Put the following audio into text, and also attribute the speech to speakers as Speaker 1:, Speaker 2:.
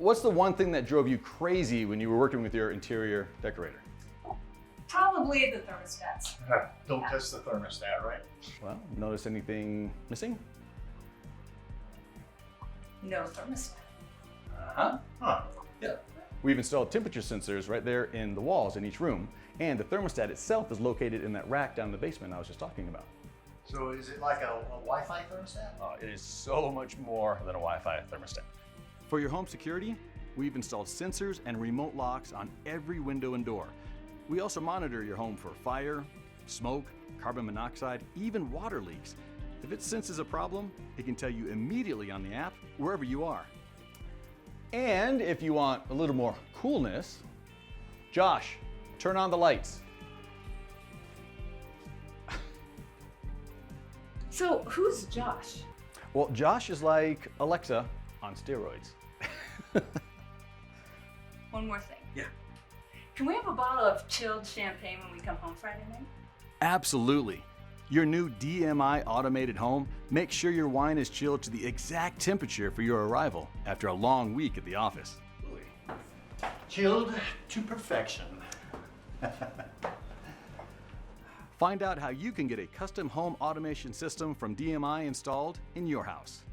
Speaker 1: What's the one thing that drove you crazy when you were working with your interior decorator?
Speaker 2: Probably the thermostats.
Speaker 3: Don't touch the thermostat, right?
Speaker 1: Well, notice anything missing?
Speaker 2: No thermostat.
Speaker 3: Huh.
Speaker 1: Yeah. We've installed temperature sensors right there in the walls in each room, and the thermostat itself is located in that rack down in the basement I was just talking about.
Speaker 3: So is it like a Wi-Fi thermostat?
Speaker 1: It is so much more than a Wi-Fi thermostat. For your home security, we've installed sensors and remote locks on every window and door. We also monitor your home for fire, smoke, carbon monoxide, even water leaks. If it senses a problem, it can tell you immediately on the app wherever you are. And if you want a little more coolness, Josh, turn on the lights.
Speaker 2: So who's Josh?
Speaker 1: Well, Josh is like Alexa on steroids.
Speaker 2: One more thing.
Speaker 1: Yeah.
Speaker 2: Can we have a bottle of chilled champagne when we come home Friday night?
Speaker 1: Absolutely. Your new DMI automated home makes sure your wine is chilled to the exact temperature for your arrival after a long week at the office.
Speaker 3: Chilled to perfection.
Speaker 1: Find out how you can get a custom home automation system from DMI installed in your house.